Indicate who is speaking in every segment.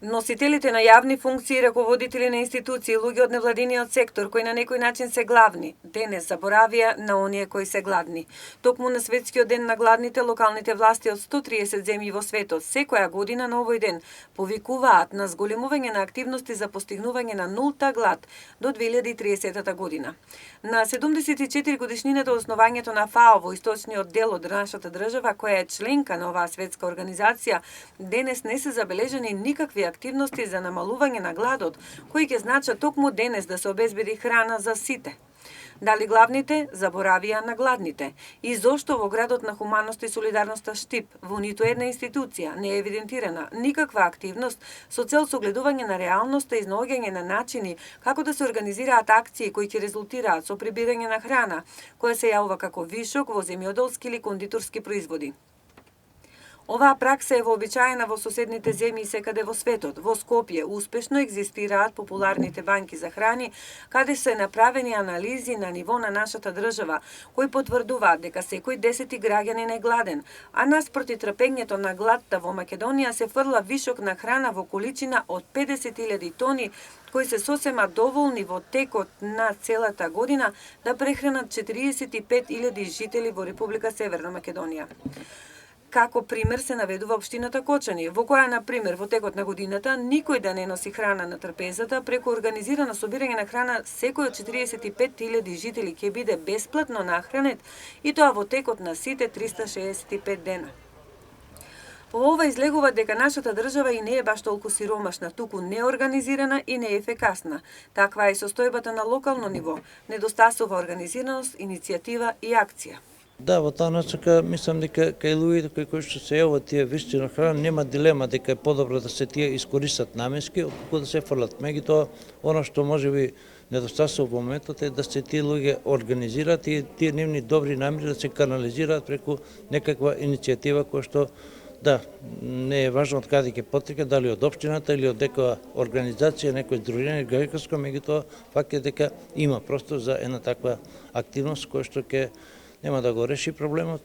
Speaker 1: Носителите на јавни функции и раководители на институции, луѓе од невладиниот сектор кои на некој начин се главни, денес заборавија на оние кои се гладни. Токму на светскиот ден на гладните, локалните власти од 130 земји во светот секоја година на овој ден повикуваат на зголемување на активности за постигнување на нулта глад до 2030 година. На 74 годишнината од основањето на ФАО во источниот дел од нашата држава, која е членка на оваа светска организација, денес не се забележани никакви активности за намалување на гладот, кои ќе значат токму денес да се обезбеди храна за сите. Дали главните заборавија на гладните? И зошто во градот на хуманоста и солидарноста Штип, во ниту една институција не е евидентирана никаква активност со цел согледување на реалноста и изнаоѓање на начини како да се организираат акции кои ќе резултираат со прибирање на храна, која се јавува како вишок во земјоделски или кондиторски производи. Оваа пракса е вообичаена во соседните земји секаде во светот. Во Скопје успешно екзистираат популарните банки за храни, каде се направени анализи на ниво на нашата држава, кои потврдуваат дека секој 10 граѓанин е гладен, а наспроти трпењето на гладта во Македонија се фрла вишок на храна во количина од 50.000 тони, кои се сосема доволни во текот на целата година да прехранат 45.000 жители во Република Северна Македонија. Како пример се наведува општината Кочани, во која, на пример, во текот на годината никој да не носи храна на трпезата, преку организирано собирање на храна секој од 45.000 жители ќе биде бесплатно нахранет, и тоа во текот на сите 365 дена. По ова излегува дека нашата држава и не е баш толку сиромашна, туку неорганизирана и неефекасна. Таква е состојбата на локално ниво, недостасува организираност, иницијатива и акција.
Speaker 2: Да, во таа насока мислам дека кај луѓето кои што се јават тие вишци на храна нема дилема дека е подобро да се тие искористат наменски отколку да се фрлат. Меѓутоа, она што можеби недостасува во моментот е да се тие луѓе организираат и тие нивни добри намери да се канализираат преку некаква иницијатива која што да, не е важно од каде ќе потека, дали од општината или од некоја организација, некој здружение граѓанско, меѓутоа факт е дека има простор за една таква активност која што ќе нема да го реши проблемот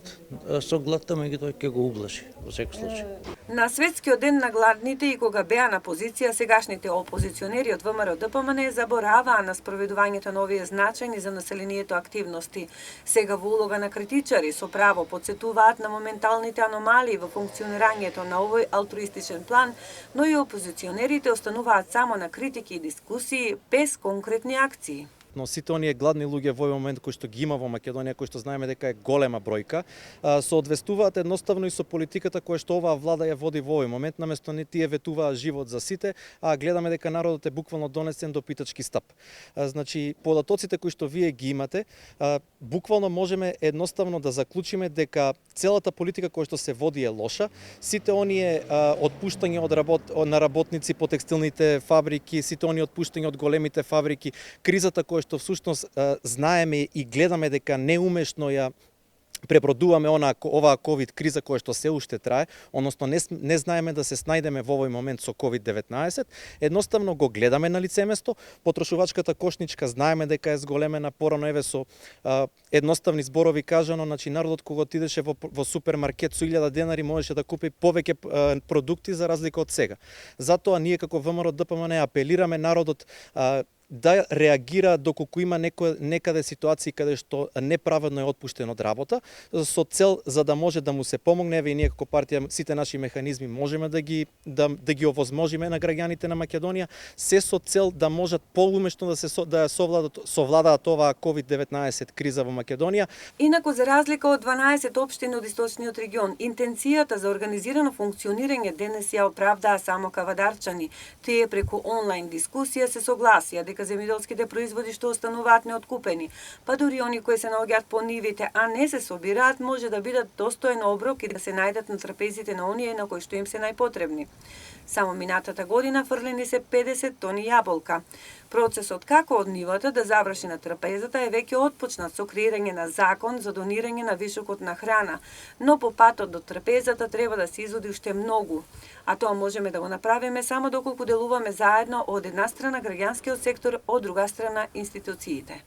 Speaker 2: со гладта, меѓутоа ќе го ублажи во секој случај.
Speaker 1: На светскиот ден на гладните и кога беа на позиција, сегашните опозиционери од ВМРО ДПМН забораваа на спроведувањето на овие значајни за населението активности. Сега во улога на критичари со право подсетуваат на моменталните аномалии во функционирањето на овој алтруистичен план, но и опозиционерите остануваат само на критики и дискусии без конкретни акции.
Speaker 3: Но сите оние гладни луѓе во овој момент кои што ги има во Македонија, кои што знаеме дека е голема бројка, соодветствуваат едноставно и со политиката која што оваа влада ја води во овој момент, наместо не тие ветуваат живот за сите, а гледаме дека народот е буквално донесен до питачки стап. Значи, податоците кои што вие ги имате, буквално можеме едноставно да заклучиме дека целата политика која што се води е лоша. Сите оние отпуштања на работници по текстилните фабрики, сите оние отпуштања од големите фабрики, кризата која што всушност знаеме и гледаме дека неумешно ја пребродуваме оваа ковид криза која што се уште трае, односно не знаеме да се снајдеме во овој момент со COVID-19, едноставно го гледаме на лице место, потрошувачката кошничка знаеме дека е зголемена, порано еве со едноставни зборови кажано, значи народот кога отидеше во супермаркет со 1000 денари можеше да купи повеќе продукти за разлика од сега. Затоа ние како ВМРО ДПМН апелираме народот да реагира доколку има некаде ситуации каде што неправедно е отпуштен од работа, со цел за да може да му се помогне, и ние како партија сите наши механизми можеме да ги овозможиме на граѓаните на Македонија, се со цел да можат поумешно да совладаат оваа COVID-19 криза во Македонија.
Speaker 1: Инаку, за разлика од 12 општини од источниот регион, интенцијата за организирано функционирање денес ја оправдаа само кавадарчани. Тие преку онлайн дискусија се согласија дека земјоделските производи што остануваат неоткупени, па дури они кои се наоѓаат по нивите, а не се собираат, може да бидат достоен оброк и да се најдат на трпезите на оние на кои што им се најпотребни. Само минатата година фрлени се 50 тони јаболка. Процесот како од нивата да заврши на трпезата е веќе отпочнат со креирање на закон за донирање на вишокот на храна, но по патот до трпезата треба да се изводи уште многу. А тоа можеме да го направиме само доколку делуваме заедно од една страна граѓанскиот сектор, од друга страна институциите.